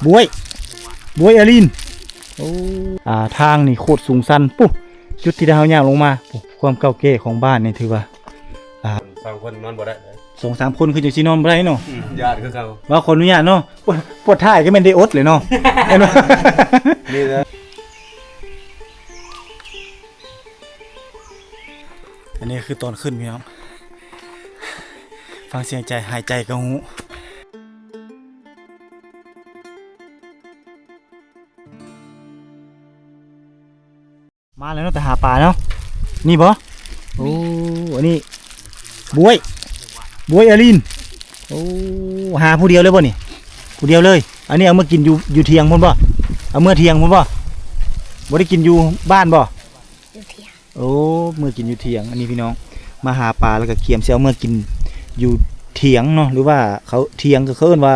บวยอาลินโอ้ทางนี่โคตรสูงชันปุ๊บจุดที่ดาวย่างลงมาความเก่าแก่ของบ้านนี่ถือว่า2 คนนอนบ่ได้2-3 คนคือจังสินอนบ่ได้เนาะญาติคือเขาว่าคนอนุญาตเนาะปวดท้ายก็แม่นได้อดเลยเนาะเห็นบ่นี่นะอันนี้คือตอนขึ้นพี่น้องฟังเสียงใจหายใจก็หูมาแล้วเนาะแต่หาปลาเนาะนี่บ่โอ้อันนี้บวยอาลินโอ้หาผู้เดียวเลยบ่นี่ผู้เดียวเลยอันนี้เอามากินอยู่เทียงพุ่นบ่เอาเมื่อเทียงพุ่นบ่ได้กินอยู่บ้านบ่โอ้เมื่อกินอยู่เทียงอันนี้พี่น้องมาหาปลาแล้วก็เคี่ยมเสียเอาเมื่อกินอยู่เทียงเนาะหรือว่าเขาเทียงก็เขาเอิ้นว่า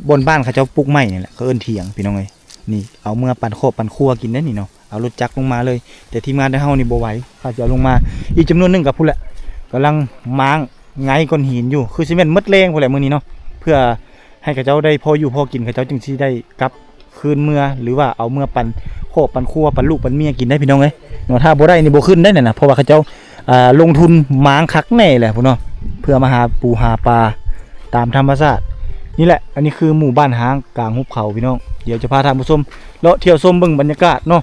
บนบ้านเขาเจ้าปลูกไม้นี่แหละเขาเอิ้นเทียงพี่น้องเอ้ยนี่เอาเมื่อปั่นครบปั่นครัวกินได้นี่เนาะเอารถจักรลงมาเลยแต่ทีมงานได้เฮานี่บ่ไหวเขาจะเอาลงมาอีกจำนวนนึงกับพุ่นแหละกำลังม้างไงก้อนหินอยู่คือสิแม่นมดแรงพุ่นแหละมื้อนี้เนาะเพื่อให้เขาเจ้าได้พออยู่พอกินเขาเจ้าจึงสิได้กลับคืนเมื่อหรือว่าเอาเมื่อปั่นโคบปั่นครัวปั่นลูกปั่นเมียกินได้พี่น้องเอ้ยเนาะถ้าบ่ได้นี่บ่ขึ้นได้น่ะเพราะว่าเขาเจ้าลงทุนม้างคักแน่แหละพุ่นเนาะเพื่อมาหาปูหาปลาตามธรรมชาตินี่แหละอันนี้คือหมู่บ้านหางกลางหุบเขาพี่น้องเดี๋ยวจะพาท่านผู้ชมเลาะเที่ยวชมเบิ่งบรรยากาศเนาะ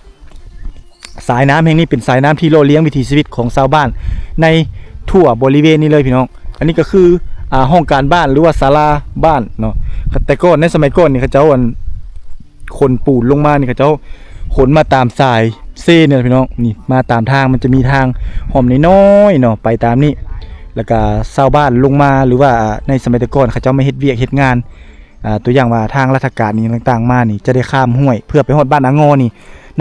สายน้ำแห่งนี้เป็นสายน้ำที่โลเลี้ยงวิถีชีวิตของชาวบ้านในทั่วบริเวณนี้เลยพี่น้องอันนี้ก็คือห้องการบ้านหรือว่าศาลาบ้านเนาะแต่ก่อนในสมัยก่อนนี่เขาเจ้าขนปูนลงมานี่เขาเจ้าขนมาตามสายเซ่เนี่ยพี่น้องนี่มาตามทางมันจะมีทางหอมน้อยๆเนาะไปตามนี้แล้วก็ชาวบ้านลงมาหรือว่าในสมัยแต่ก่อนเขาเจ้าไม่เฮ็ดเวียกเฮ็ดงานตัวอย่างว่าทางราชการนี่ต่างๆมานี่จะได้ข้ามห้วยเพื่อไปฮอดบ้านอางอนี่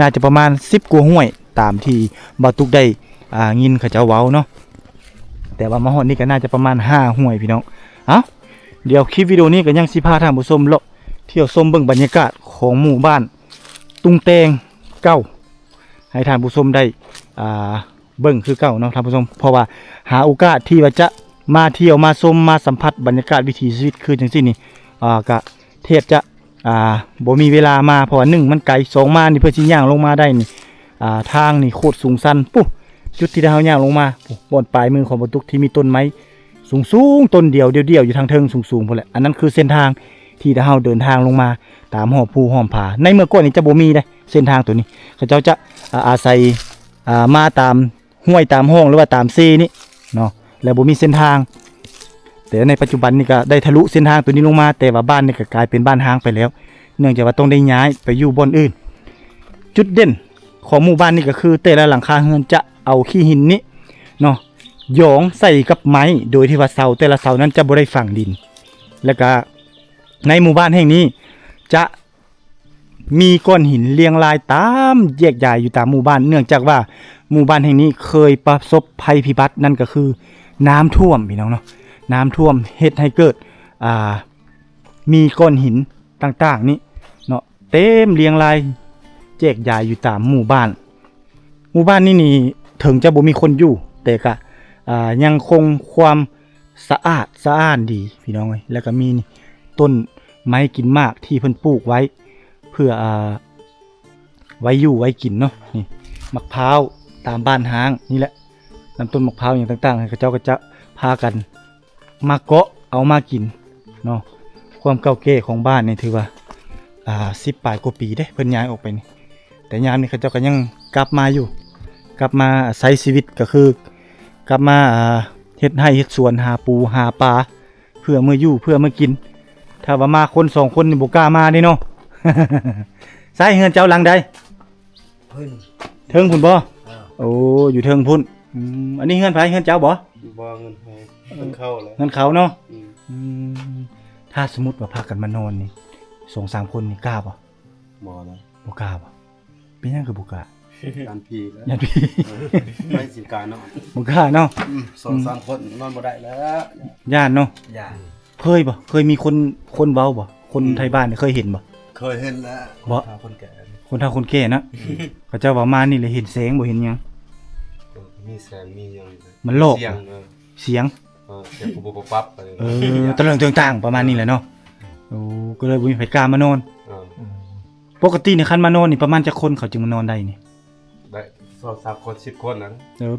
น่าจะประมาณ10 กว่าห้วยตามที่บ่าวตุกได้ยินเขาเจ้าเว้าเนาะแต่ว่ามาฮอดนี่ก็น่าจะประมาณ5ห้วยพี่น้องเอ้าเดี๋ยวคลิปวิดีโอนี้ก็ยังสิพาท่านผู้ชมเลาะเที่ยวชมเบิ่งบรรยากาศของหมู่บ้านตุงแตงเก้าให้ท่านผู้ชมได้เบิ่งคือเก่าเนาะท่านผู้ชมเพราะว่าหาโอกาสที่ว่าจะมาเที่ยวมาชมมาสัมผัสบรรยากาศวิถีชีวิตคือจังซี่นี่ก็เทพจะบ่มีเวลามาเพราะว่า1มันไกล2มานี่เพื่อสิย่างลงมาได้นี่ทางนี่โคตรสูงชันปุ๊บจุดที่ดาวย่างลงมาบนปลายมือของบรรทุกที่มีต้นไม้สูงต้นเดียวอยู่ทางเทิงสูงพุ่นแหละอันนั้นคือเส้นทางที่ดาวเดินทางลงมาตามหอบภูหอมผาในเมื่อก่อนนี่จะบ่มีได้เส้นทางตัวนี้เขาเจ้าจะอาศัยมาตามห้วยตามห้องหรือว่าตามซีนี่เนาะแล้วบ่มีเส้นทางแต่ในปัจจุบันนี่ก็ได้ทะลุเส้นทางตัวนี้ลงมาแต่ว่าบ้านนี่ก็กลายเป็นบ้านห้างไปแล้วเนื่องจากว่าต้องได้ย้ายไปอยู่บนอื่นจุดเด่นของหมู่บ้านนี่ก็คือแต่ละหลังคาเรือนจะเอาขี้หินนี้เนาะหยองใส่กับไม้โดยที่ว่าเสาแต่ละเสานั้นจะบ่ได้ฝังดินแล้วก็ในหมู่บ้านแห่งนี้จะมีก้อนหินเรียงรายตามแยกย้ายอยู่ตามหมู่บ้านเนื่องจากว่าหมู่บ้านแห่งนี้เคยประสบภัยพิบัตินั่นก็คือน้ำท่วมพี่น้องเนาะน้ำท่วมเฮ็ดให้เกิดมีก้อนหินต่างๆนี่เนาะเต็มเรียงรายแจกจ่ายอยู่ตามหมู่บ้านนี่ถึงจะบ่มีคนอยู่แต่ก็ยังคงความสะอาดดีพี่น้องเอ้ยแล้วก็มีต้นไม้กินมากที่เพิ่นปลูกไว้เพื่อไว้อยู่ไว้กินเนาะนี่มะพร้าวตามบ้านห้างนี่แหละลำต้นมะพร้าวอย่างต่างๆเขาเจ้าก็จะพากันมาเกาะเอามากินเนาะความเก่าแก่ของบ้านนี่ถือว่า10 ปลายกว่าปีเด้เพิ่นย้ายออกไปนี่แต่ยามนี้เขาเจ้าก็ยังกลับมาใช้ชีวิตก็คือกลับมาเฮ็ดไร่เฮ็ดสวนหาปูหาปลาเพื่อมื้ออยู่เพื่อมื้อกินถ้าว่ามาคน2 คนนี่บ่กล้ามาเด้เนาะ ใส่เฮือนเจ้าหลังใดเทิงพุ่นบ่โอ้อยู่เทิงพุ่นอันนี้เฮือนไผเฮือนเจ้าบ่เงินให้เงินเข้าแล้วเงินเขาเนาะถ้าสมมุติว่าพากันมานอนนี่2-3 คนนี่กล้าบ่บ่นะบ่กล้าบ่เป็นหยังคือบ่กล้าย่านผีแล้วย่านผีไม่สิกล้าเนาะบ่กล้าเนาะ2-3 คนนอนบ่ได้แล้วย่านเนาะย่านเคยมีคนเว้าบ่คนไทยบ้านนี่เคยเห็นบ่เคยเห็นแล้วบ่คนแก่คนเฒ่าคนแก่นะเขาเจ้าว่ามานี่เลยเห็นแสงบ่เห็นหยังมีแสงมีหยังมันโลกเสียงเสียงปุ๊บปั๊บตะเลิงต่างๆประมาณนี้แหละเนาะ โอ้ก็เลยบ่มีไผกล้ามานอน เออ ปกติเนี่ยคันมานอนนี่ประมาณจักคนเขาจึงมานอนได้นี่ ได้2-3คน10คนนั้น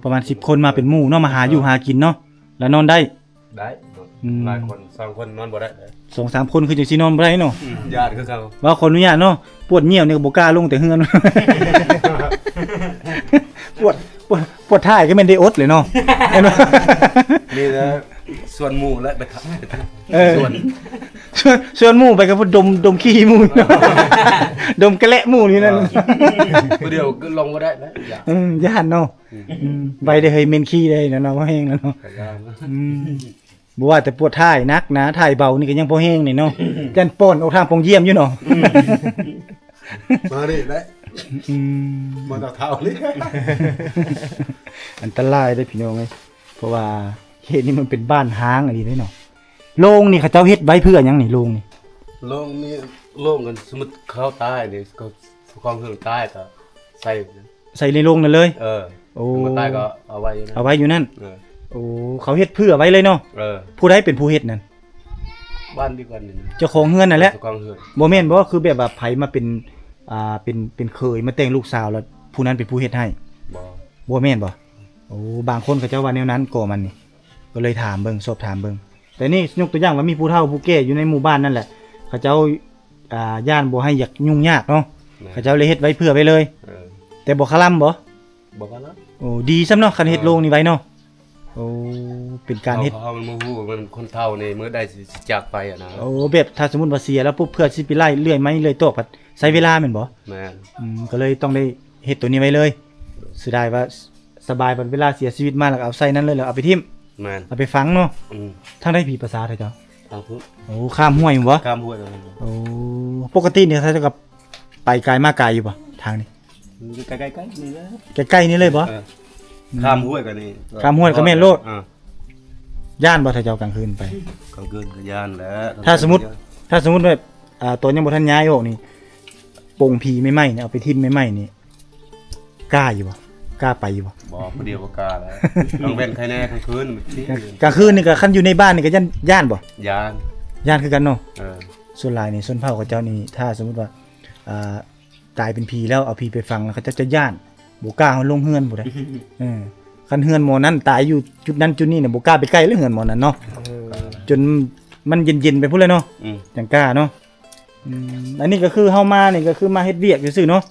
ประมาณ10คนมาเป็นหมู่เนาะมาหาอยู่หากินเนาะแล้วนอนได้ ได้ อืม หลายคน2คนนอนบ่ได้เลย 2-3 คนคือจังสินอนบ่ได้เนาะ ญาติคือเขา ว่าขออนุญาตเนาะปวดเหี่ยวนี่ก็บ่กล้าลงแต่เฮือน ปวดท้ายก็แม่นได้อดเลยเนาะเห็นบ่ นี่นะส่วนหมู่และไปทำ ส่วน ชวนหมู่ไปกับดมขี้หมู่เนาะ ดมกระและหมู่นี่นั่น ผู้เดียวก็ลงบ่ได้แล้วอยาก ย่านเนาะไปได้เฮ้ยเมนขี้ได้นะเนาะบ่แห้งแล้วเนาะ ขยาน บ่ว่าแต่ปวดท้ายนักนะท้ายเบานี่ก็ยังบ่แห้งนี่เนาะจันป่นออกทางปงเยี่ยมอยู่เนาะ มาดิได้ อืม มาต่อเท่านี่ อันตรายเด้อพี่น้องเอ้ยเพราะว่าเขตนี้มันเป็นบ้านห้างอันนี้เด้เนาะโรงนี่เขาเจ้าเฮ็ดไว้เพื่อหยังนี่โรงนี่ ลงนี่ลงกันสมมุติเข้าใต้นี่ก็ความเฮืองใต้ก็ใส่ ใส่ในโรงนั่นเลย โอ้ มาใต้ก็เอาไว้อยู่นะ เอาไว้อยู่นั่น เออ โอ้เขาเฮ็ดเพื่อไว้เลยเนาะ เออ ผู้ใดเป็นผู้เฮ็ดนั่น บ้านดีกว่านี่นะ เจ้าของเฮือนนั่นแหละ เจ้าของเฮือน บ่แม่นบ่คือแบบว่าไผมาเป็นเป็นเคยมาแต่งลูกสาวแล้วผู้นั้นเป็นผู้เฮ็ดให้ บ่ บ่แม่นบ่โอ้บางคนเขาเจ้าว่าแนวนั้นก็มันนี่ก็เลยถามเบิ่งสอบถามเบิ่งแต่นี่ยกตัวอย่างว่ามีผู้เฒ่าผู้แก่อยู่ในหมู่บ้านนั่นแหละเขาเจ้าย่านบ่ให้อยากยุ่งยากเนาะเขาเจ้าเลยเฮ็ดไว้เพื่อไว้เลย เออ แต่บ่คลำบ่ บ่กันแล้ว โอ้ดีซ้ำเนาะคันเฮ็ดโรงนี่ไว้เนาะโอ้เป็นการเฮ็ด เขามันบ่ฮู้มันคนเฒ่านี่มื้อใดสิจากไปอ่ะนะ โอ้แบบถ้าสมมุติว่าเสียแล้วปุ๊บเพื่อสิไปไล่เลื่อยไม้เลื่อยโต๊ะพัดใช้เวลาแม่นบ่ แม่น ก็เลยต้องได้เฮ็ดตัวนี้ไว้เลยเสียดายว่าสบายบัดเวลาเสียชีวิตมาแล้วก็เอาใส่นั้นเลยแล้วเอาไปทิ่ม แม่น เอาไปฝังเนาะ อืม ทางได้ผีภาษาเถอะเจ้า ทางพุทธ โอ้ข้ามห้วยบ่ ข้ามห้วยแล้ว โอ้ปกติเนี่ยถ้าจะกับไปไกลมาไกลอยู่บ่ทางนี้ อยู่ใกล้ๆนี่แหละ ใกล้ๆนี่เลยบ่ เออข้ามห้วยกันนี่ ข้ามห้วยก็แม่นโลด อ่า ย่านบ่ถ้าเจ้ากลางคืนไป กลางคืนก็ย่านแหล้ว ถ้าสมมุติแบบตัวยังบ่ทันย้ายออกนี่ปงผีไม่ไหม้เนี่ยเอาไปทิ่มไม่ไหม้นี่กล้าอยู่บ่กล้าไปอยู่บ่ บ่ผู้เดียวบ่กล้าแล้วต้องเว้นใครแน่กลางคืนมันสิ กลางคืนนี่ก็คันอยู่ในบ้านนี่ก็ย่านบ่ ย่าน ย่านคือกันเนาะ เออ ส่วนหลายนี่ส่วนเผ่าเขาเจ้านี่ถ้าสมมุติว่าตายเป็นผีแล้วเอาผีไปฝังแล้วเขาเจ้าจะย่านบ่กล้าเอาลงเฮือนบ่ได้ คันเฮือนหมอนั้นตายอยู่จุดนั้นจุดนี้เนี่ยบ่กล้าไปใกล้เลยเฮือนหมอนั้นเนาะจนมันเย็นๆไปพุ่นเลยเนาะ อืม จังกล้าเนาะอันนี้ก็คือเฮามานี่ก็คือมาเฮ็ดเวียกซื่อๆเนาะ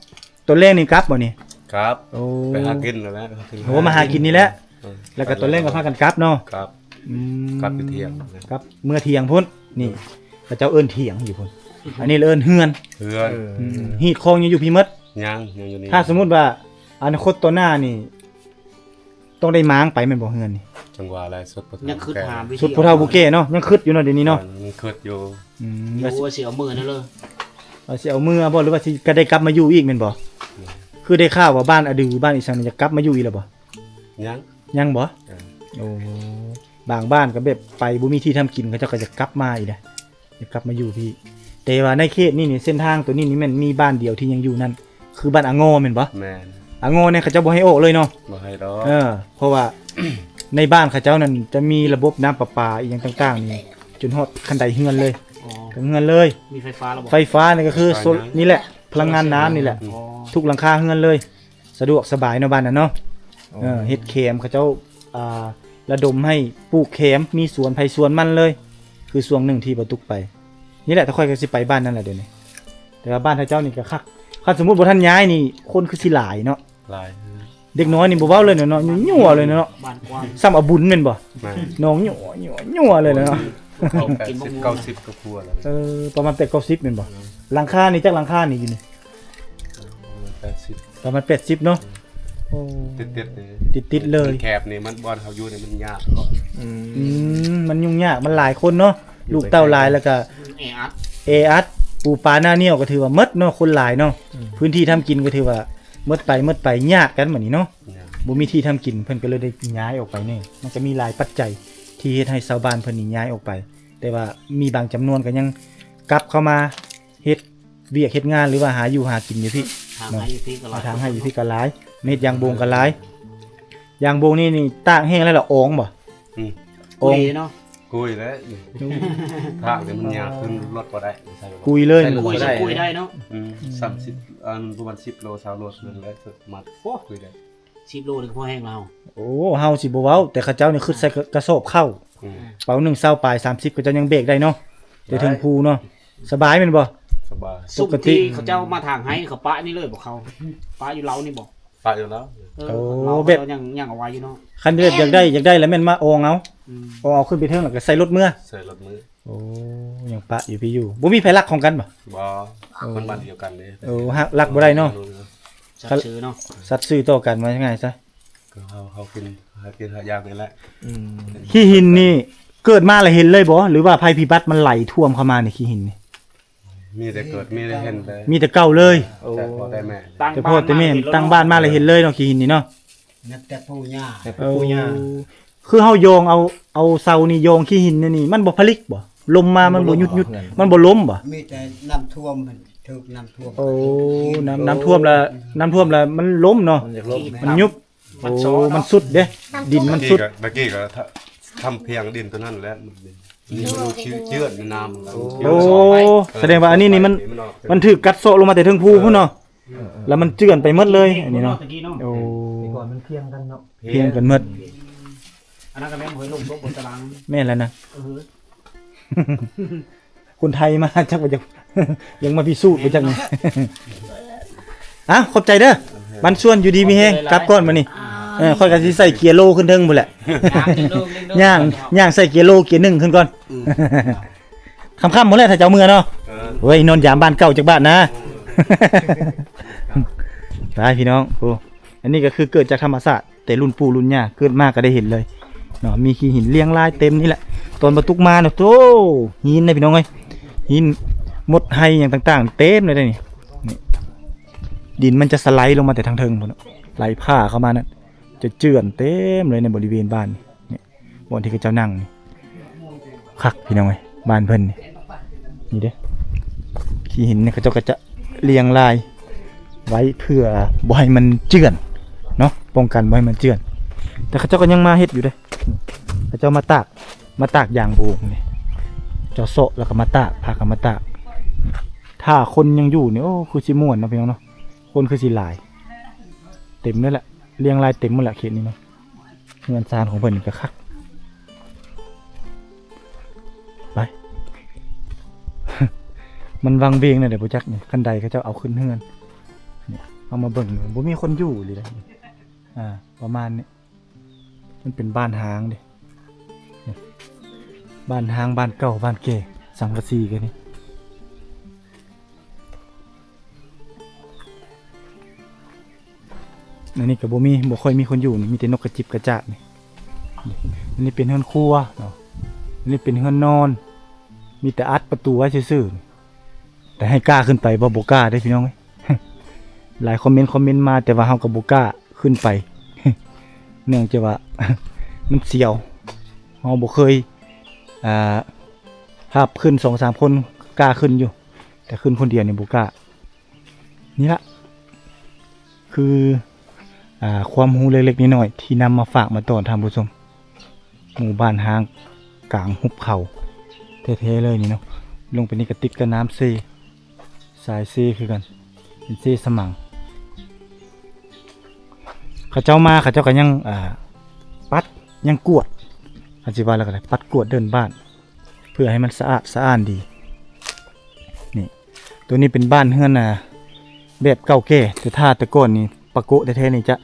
ตัวแรกนี่กลับบ่นี่ ครับ โอ้ ไปหากินแล้วนะ โหมาหากินนี่แหละ เออ แล้วก็ตัวแรกก็พากันกลับเนาะ ครับ อืม กลับไปเที่ยง ครับเมื่อเที่ยงพุ่นนี่เขาเจ้าเอิ้นเที่ยงอยู่พุ่นอันนี้เอิ้นเฮือน เพื่อน ฮีดคองยังอยู่พี่มด ยังอยู่นี่ ถ้าสมมุติว่าอนาคตตัวหน้านี่ต้องได้ม้างไปแม่นบ่เฮือนนี่ จังหวะอะไรสุดประทับ ยังคือถามวิธี สุดผู้เฒ่าผู้แก่เนาะยังคิดอยู่เนาะเดี๋ยวนี้เนาะ มันคิดอยู่ อยู่ว่าสิเอามือนั่นเลย ว่าสิเอามือบ่หรือว่าสิก็ได้กลับมาอยู่อีกแม่นบ่คือได้ข่าวว่าบ้านอดือบ้านอีสังนี่จะกลับมาอยู่อีกแล้วบ่ ยัง ยังบ่ เออ โอ้บางบ้านก็แบบไปบ่มีที่ทำกินเขาเจ้าก็จะกลับมาอีกนะจะกลับมาอยู่พี่แต่ว่าในเขตนี่เส้นทางตัวนี้นี่แม่นมีบ้านเดียวที่ยังอยู่นั่นคือบ้านอางอแม่นบ่ แม่น อางอเนี่ยเขาเจ้าบ่ให้ออกเลยเนาะ บ่ให้ดอก เพราะว่า ในบ้านเขาเจ้านั่นจะมีระบบน้ำประปาอีกอย่างต่างๆนี่จนฮอดคันไดเฮือนเลย อ๋อ ถึงเฮือนเลย มีไฟฟ้าแล้วบอก ไฟฟ้านี่ก็คือโซลนี่แหละพลังงานน้ำนี่แหละ อ๋อ ทุกหลังคาเฮือนเลย สะดวกสบายเนาะบ้านน่ะเนาะเฮ็ดเข็มเขาเจ้าระดมให้ปลูกเข็มมีสวนไผสวนมันเลย คือส่วนหนึ่งที่บ่ตุกไป นี่แหละถ้าค่อยก็สิไปบ้านนั่นแหละเดี๋ยวนี้แต่ว่าบ้านเขาเจ้านี่ก็คักคันสมมุติบ่ทันย้ายนี่คนคือสิหลายเนาะ ลาย เด็กน้อยนี่บ่เว้าเลยเนาะยั่วๆเลยเนาะ บ้านกว้าง ซ้ำเอาบุญแม่นบ่ แม่น น้องยั่วเลยเนาะ เข้า80 90ก็ครัวแล้ว ประมาณ8-90แม่นบ่หลังคานี่จักหลังคานี่อยู่นี่ 80 ประมาณ80เนาะโอ้ ติดๆนี่ ติดๆเลย แคบนี่มันบ่อนเขาอยู่นี่มันยากก่อน มันยุ่งยากมันหลายคนเนาะลูกเต้าหลายแล้วก็ แออัด อัดปูปลาหน้าเนี่ยวก็ถือว่าหมดเนาะคนหลายเนาะพื้นที่ทำกินก็ถือว่าหมดไปยากกันเหมือนนี้เนาะ ยาก บ่มีที่ทำกินเพิ่นก็เลยได้ย้ายออกไปนี่มันก็มีหลายปัจจัยที่เฮ็ดให้ชาวบ้านเพิ่นนี่ย้ายออกไป แต่ว่ามีบางจำนวนก็ยังกลับเข้ามาเฮ็ดเวียกเฮ็ดงานหรือว่าหาอยู่หากินอยู่พี่ ทางให้อยู่ที่ก็หลาย ทางให้อยู่พี่ก็หลายเม็ดยางบงก็หลายยางบงนี่ตากแห้งแล้วล่ะอองบ่ อืม ออง กุยเนาะ กุ กุยแล้วทางเนี่ยมันยากขึ้นรถบ่ได้ใส่บ่ กุยเลย ใส่รถ คุย บ่ สั ได้ กคุยได้เนาะ 30ประมาณ10โล20โลนึงแล้วมาคุยได้ 10 โลนึงพอแห้งแล้ว โอ้เฮาสิบ่เว้าแต่เขาเจ้านี่คือใส่กระสอบเข้า อืม เป๋าหนึ่งเศร้าปลาย30ก็เจ้ายังเบรกได้เนาะแต่ถึงภูเนาะสบายแม่นบ่ สบาย สุกที่เขาเจ้ามาทางให้เขาปะนี่เลยบอกเขาปะอยู่เล้านี่บอก ไปอยู่แล้ว เราแบบยังเอาไว้อยู่เนาะ คันเดือดอยากได้แล้วแม่นมาอองเอา อืม เอาขึ้นไปเทิงแล้วก็ใส่รถเมื่อ ใส่รถมือ โอ้ยังปะอยู่พี่อยู่บ่มีไผรักของกันบ่ บ่มันบ้านเดียวกันเลย โอ้ฮักรักบ่ได้เนาะ ชัดชื่อเนาะ สัตว์ซื้อต่อกันมาง่ายซะ ก็เขากินหายากนี่แหละ ขี้หินนี่เกิดมาแล้วเห็นเลยบ่หรือว่าภัยพิบัติมันไหลท่วมเข้ามาในขี้หินนี่ มีแต่เกิดมีแต่เห็นเลย มีแต่เก่าเลยโอ้ แต่พ่อแต่แม่ แต่พ่อแต่แม่ตั้งบ้านมาแล้วเห็นเลยเนาะขี้หินนี่เนาะ นับแต่ปู่ย่า โอ้คือเฮาโยงเอาเสานี่โยงขี้หินนี่มันบ่ผลิกบ่ลมมามันบ่หยุดมันบ่ล้มบ่ มีแต่น้ำท่วมมันถูกน้ำท่วม โอ้น้ำท่วมแล้วมันล้มเนาะมันยุบโอ้มันสุดเด้ดินมันสุด เมื่อกี้ก็ทำเพียงดินตัวนั้นแหละนี่มันเจือดในน้ำ โอ้แสดงว่าอันนี้นี่มันถูกกัดเซาะลงมาแต่เทิงภูพุ่นเนาะแล้วมันเจือนไปหมดเลยอันนี้เนาะโอ้ ก่อนมันเพียงกันเนาะ เพียงกันหมด อันนั้นก็แม่นหอยลงตกบนตาราง แม่นแล้วนะ เออ คนไทยมาจักว่าจะ ยังมาพิสูจน์ไปจักนี่ อ่ะขอบใจเด้อมันส่วนอยู่ดีมีแฮงกลับก่อนมานี่ค่อยก็สิใส่เกียร์โลขึ้นเทิงพุ่นแหละย่างใส่เกียร์โลเกียร์1ขึ้นก่อน ค่ำๆหมดแล้วถ้าเจ้าเมื่อเนาะเฮ้ยนอนยามบ้านเก่าจากบ้านนะ ไปพี่น้องโอ้อันนี้ก็คือเกิดจากธรรมศาสตร์แต่รุ่นปู่รุ่นย่าเกิดมาก็ได้เห็นเลยเนาะมีขี้หินเรียงรายเต็มนี่แหละตอนบรรทุกมาเนาะโธ่หินนะพี่น้องเอ้ยหินหมดไฮอย่างต่างๆเต็มเลยได้นี่ดินมันจะสไลด์ลงมาแต่ทางเทิงพุ่นเนาะไหลผ่าเข้ามานั่นจะเจือนเต็มเลยในบริเวณบ้านนี่บ่อนที่เขาเจ้านั่งนี่คักพี่น้องเอ้ยบ้านเพิ่นนี่เด้ขี้หินเนี่ยเขาเจ้าก็จะเรียงรายไว้เพื่อบ่ให้มันเจือนเนาะป้องกันบ่ให้มันเจือนแต่เขาเจ้าก็ยังมาเฮ็ดอยู่เด้เขาเจ้ามาตากยางโบกนี่เจ้าโซะแล้วก็มาตากพากันมาตากถ้าคนยังอยู่นี่โอ้คือสิม่วนเนาะพี่น้องเนาะคนคือสิหลายเต็มเลยแหละเรียงรายเต็มหมดแหละเขตนี้เนาะเงินซานของเพิ่นนี่ก็คักไป มันวังเวงเนี่ยเดี๋ยวบ่จักนี่คันใดเขาเจ้าเอาขึ้นเฮือนนี่เอามาเบิ่งบ่มีคนอยู่เลยนะประมาณนี้มันเป็นบ้านหางเด้นี่บ้านหางบ้านเก่าบ้านแก่สังกะสีกันนี่อันนี้ก็บ่ค่อยมีคนอยู่นี่มีแต่นกกระจิบกระจาดนี่อันนี้เป็นเฮือนครัวเนาะอันนี้เป็นเฮือนนอนมีแต่อัดประตูไว้ซื่อๆแต่ให้กล้าขึ้นไปบ่กล้าได้พี่น้องเอ้ย หลายคอมเมนต์มาแต่ว่าเฮาก็บ่กล้าขึ้นไป เนื่องจากว่า มันเสียวเฮาบ่เคยภาพขึ้น 2-3 คนกล้าขึ้นอยู่แต่ขึ้นคนเดียวนี่บ่กล้านี่ละคือความรู้เล็กๆน้อยๆที่นำมาฝากมาตอนท่านผู้ชมหมู่บ้านหางกลางหุบเขาแท้ๆเลยนี่เนาะลงไปนี่ก็ติดกับน้ำเซสายเซคือกันเป็นเซสมังเขาเจ้าก็ยังปัดยังกวดอธิบายแล้วก็ได้ปัดกวดเดินบ้านเพื่อให้มันสะอาดสะอ้านดีนี่ตัวนี้เป็นบ้านเฮือนแบบเก่าแก่แต่ถ้าแต่ก่อนนี่ปะโกะแท้ๆนี่จะ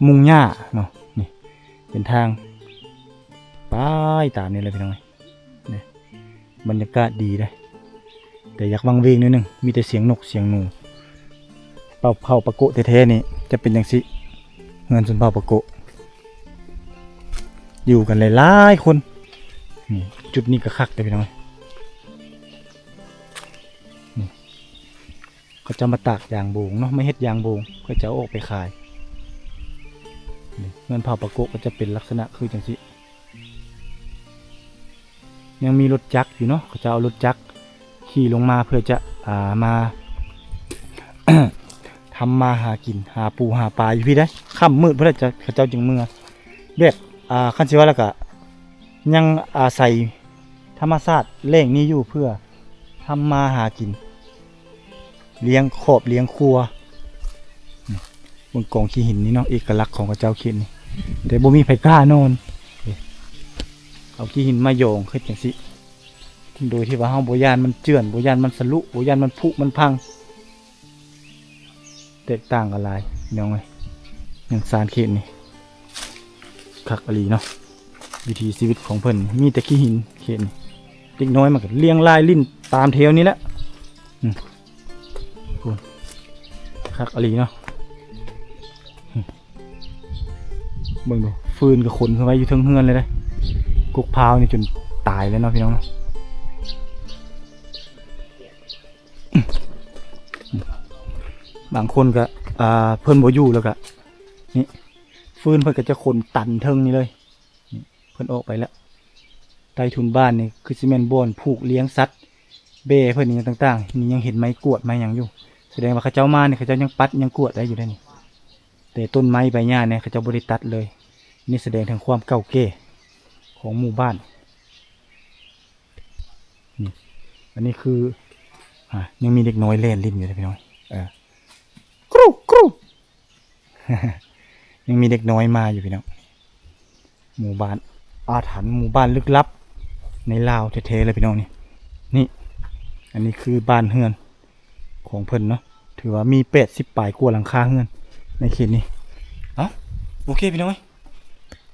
มุงหญ้าเนาะนี่เป็นทางป้ายตามนี้เลยพี่น้องนี่บรรยากาศดีเลยแต่อยากวังเวงนิดนึงมีแต่เสียงนกเสียงหนูเป่าปะโกะแท้ๆนี่จะเป็นอย่างสิเงินส่วนเป่าปะโกะอยู่กันหลายๆคนนี่จุดนี้ก็คักเลยพี่น้องนี่เขาจะมาตากยางโบงเนาะไม่เฮ็ดยางโบงก็จะเอาออกไปขายนี่เงินเผาปะโกะก็จะเป็นลักษณะคือจังสิยังมีรถจักรอยู่เนาะเขาจะเอารถจักรขี่ลงมาเพื่อจะมา ทำมาหากินหาปูหาปลาอยู่พี่ได้ค่ำมืดเพื่อจะเขาเจ้าจึงเมื่อแบบคันสิว่าแล้วก็ ยังอาศัยธรรมชาติแหล่งนี้อยู่เพื่อทำมาหากินเลี้ยงครอบเลี้ยงครัวบนกองขี้หินนี่เนาะเอกลักษณ์ของพระเจ้าเขียนนี่แต่บ่มีไผกล้านอนเอาขี้หินมาโยงขึ้นจังซี่โดยที่ว่าเฮาบ่ย่านมันเจือนบ่ย่านมันสลุบ่ย่านมันผุมันพังแตกต่างกันหลายน้องเอ้ยอย่างสารเขตนี่คักอหลีเนาะวิถีชีวิตของเพิ่นมีแต่ขี้หินเขตนี่เด็กน้อยมันก็เลี้ยงลายลิ้นตามแถวนี้แหละพูนคักอหลีเนาะเบิ่งดูฟืนกับขนเข้าไว้อยู่เทิงเฮือนเลยได้กุกพร้าวนี่จนตายแล้วเนาะพี่น้องเนาะบางคนก็เพิ่นบ่อยู่แล้วก็นี่ฟืนเพิ่นก็จะขนตันเทิงนี่เลยนี่เพิ่นออกไปแล้วใต้ทุนบ้านนี่คือซีเมนต์บ่อนผูกเลี้ยงสัตว์เบ้เพิ่นนี่ต่างๆนี่ยังเห็นไม้กวดไม้หยังอยู่แสดงว่าเขาเจ้ามาเนี่ยเขาเจ้ายังปัดยังกวดได้อยู่ได้นี่แต่ต้นไม้ใบหญ้าเนี่ยเขาเจ้าบ่ได้ตัดเลยนี่แสดงถึงความเก่าแก่ของหมู่บ้านนี่อันนี้คือยังมีเด็กน้อยเล่นลิ้นอยู่เลยพี่น้อยกรุกรุ ยังมีเด็กน้อยมาอยู่พี่น้องหมู่บ้านอาถรรพ์หมู่บ้านลึกลับในลาวแท้ๆเลยพี่น้องนี่อันนี้คือบ้านเฮือนของเพิ่นเนาะถือว่ามี80 ปลายกว่าหลังคาเฮือนในเขตนี้โอเคพี่น้อง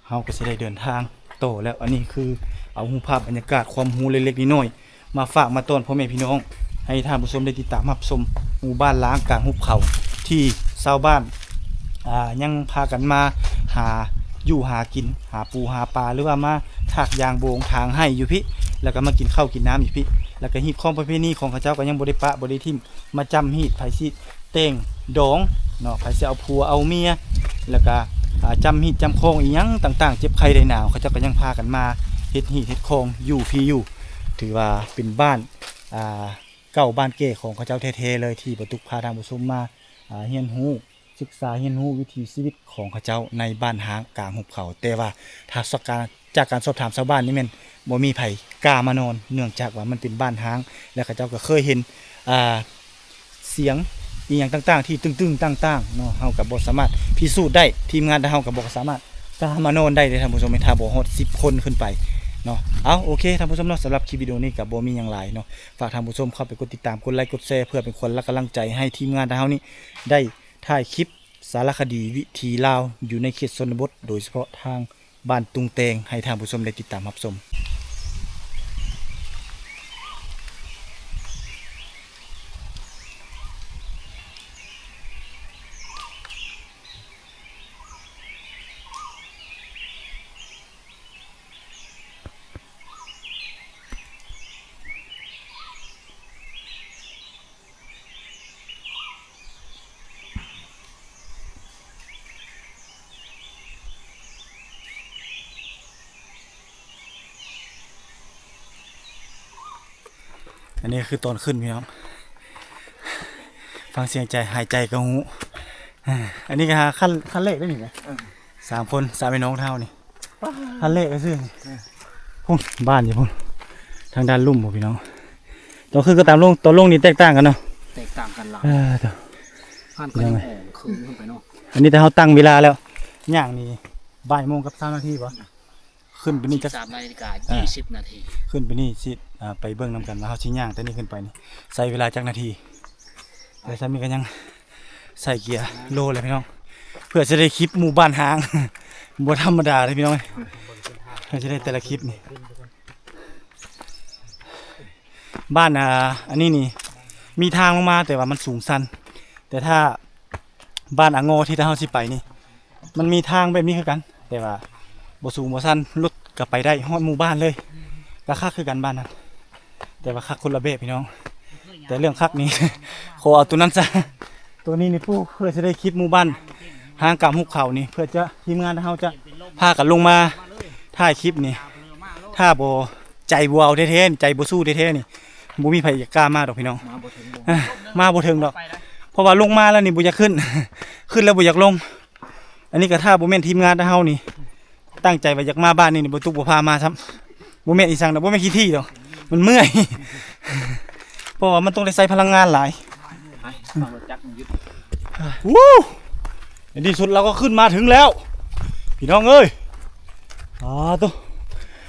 เฮาก็สิได้เดินทางโตแล้วอันนี้คือเอารูปภาพบรรยากาศความรู้เล็กๆน้อยๆมาฝากมาต้อนพ่อแม่พี่น้องให้ท่านผู้ชมได้ติดตามรับชมหมู่บ้านล้างกลางหุบเขาที่ชาวบ้านยังพากันมาหาอยู่หากินหาปูหาปลาหรือว่ามาถากยางโบงทางให้อยู่พี่แล้วก็มากินข้าวกินน้ำอยู่พี่แล้วก็ฮีดของประเพณีของเขาเจ้าก็ยังบ่ได้ปะบ่ได้ทิ่มมาจำฮีดไผสิเต่งดองเนาะไผสิเอาผัวเอาเมียแล้วก็จำฮีดจำคองอีหยังต่างๆเจ็บไข้ได้หนาวเขาเจ้าก็ยังพากันมาเฮ็ดฮีดเฮ็ดคองอยู่พี่อยู่ถือว่าเป็นบ้านเก่าบ้านเก๋ของเขาเจ้าแท้ๆเลยที่บ่ตุกพาทางผู้ชมมาเรียนรู้ศึกษาเรียนรู้วิถีชีวิตของเขาเจ้าในบ้านห้างกลางหุบเขาแต่ว่าถ้าจากการสอบถามชาวบ้านนี่แม่นบ่มีไผกล้ามานอนเนื่องจากว่ามันเป็นบ้านห้างและเขาเจ้าก็เคยเห็นเสียงอีหยังต่างๆที่ตึงๆต่างๆเนาะเฮาก็บ่สามารถพิสูจน์ได้ทีมงานเฮาก็บ่สามารถกล้ามานอนได้เลยท่านผู้ชมถ้าบ่ฮอด10 คนขึ้นไปเนาะโอเคท่านผู้ชมเนาะสำหรับคลิปวิดีโอนี้ก็บ่มีหยังหลายเนาะฝากท่านผู้ชมเข้าไปกดติดตามกดไลค์กดแชร์เพื่อเป็นคนและกำลังใจให้ทีมงานเฮานี่ได้ถ่ายคลิปสารคดีวิถีลาวอยู่ในเขตชนบทโดยเฉพาะทางบ้านตุงแตงให้ท่านผู้ชมได้ติดตามรับชมอันนี้คือตอนขึ้นพี่น้องฟังเสียงใจหายใจกระหูอันนี้ก็หาขั้นเลขได้หนิไหม3 คน3 พี่น้องเท่านี่ขั้นเลขก็ซื้อพุ่นบ้านอยู่พุ่นทางด้านลุ่มบ่พี่น้องตอนขึ้นก็ตามลงตอนลงนี่แตกต่างกันเนาะแตกต่างกันหลายผ่านก็ยังคืนขึ้นไปเนาะอันนี้แต่เขาตั้งเวลาแล้วย่างนี่บ่ายโมงกับ3 นาทีป่ะขึ้นไปนี่จะ3 นาฬิกา 20 นาทีขึ้นไปนี่สิไปเบิ่งนำกันว่าเขาชิ้นย่างแต่นี่ขึ้นไปนี่ใส่เวลาจักนาทีแต่สามีก็ยังใส่เกียร์โลเลยพี่น้องเพื่อจะได้คลิปหมู่บ้านหางบ่ธรรมดาเลยพี่น้องเพื่อจะได้แต่ละคลิปนี่บ้านอันนี้นี่มีทางลงมาแต่ว่ามันสูงชันแต่ถ้าบ้านอ่างโงที่เราสิไปนี่มันมีทางแบบนี้คือกันแต่ว่าบ่สูงบ่ชันรถก็ไปได้ฮอดหมู่บ้านเลยก็คักคือกันบ้านนั้นแต่ว่าคักคนละแบบพี่น้องแต่เรื่องคักนี้ ขอเอาตัวนั้นซะตัวนี้นี่ผู้เพื่อจะได้คลิปหมู่บ้านห่างกับหุบเขานี่เพื่อจะทีมงานเฮาจะพากันลงมาถ่ายคลิปนี่ถ้าบ่ใจบ่เอาแท้ๆใจบ่สู้แท้ๆนี่บ่มีไผอยากกล้ามาดอกพี่น้องมาบ่ถึงดอกเพราะว่าลงมาแล้วนี่บ่อยากขึ้น ขึ้นแล้วบ่อยากลงอันนี้ก็ถ้าบ่แม่นทีมงานเฮานี่ตั้งใจว่าอยากมาบ้านนี่บ่ตุกบ่พามาซ้ำ บ่แม่นอีสังดอกบ่แม่นขี้ที่ดอกมันเมื่อย เพราะว่ามันต้องได้ใช้พลังงานหลาย ไปฟังรถจักรมันยึด วู้ในที่สุดเราก็ขึ้นมาถึงแล้วพี่น้องเอ้ยตัว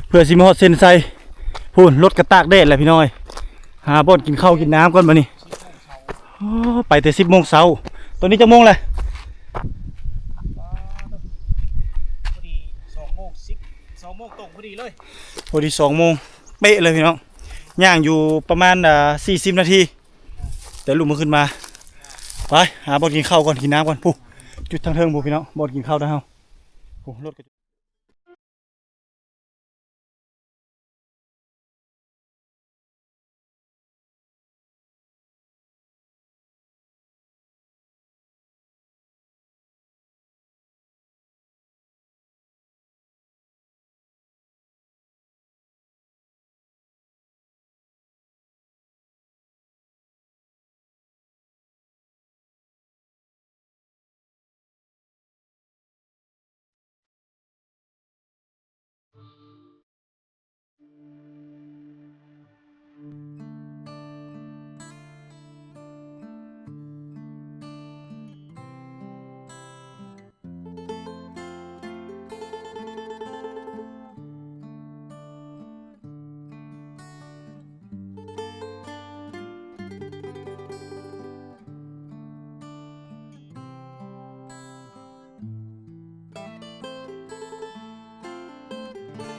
เพื่อสิมาฮอดเส้นไซพูนรถกระตากแดดแหละพี่น้อยหาบ่อนกินข้าวกินน้ำก่อนบัดนี้ไปแต่10 โมงเช้าตอนนี้จักโมงแหละ พอดี2 โมง10 2 โมงตรงพอดีเลย พอดี2 โมงเป๊ะเลยพี่น้องย่างอยู่ประมาณ40 นาทีแต่ลุกมาขึ้นมาไปหาบ่อนกินข้าวก่อนกินน้ำก่อนผู้จุดทางเทิงผู้พี่น้องบ่อนกินข้าวได้เฮาโอ้รถ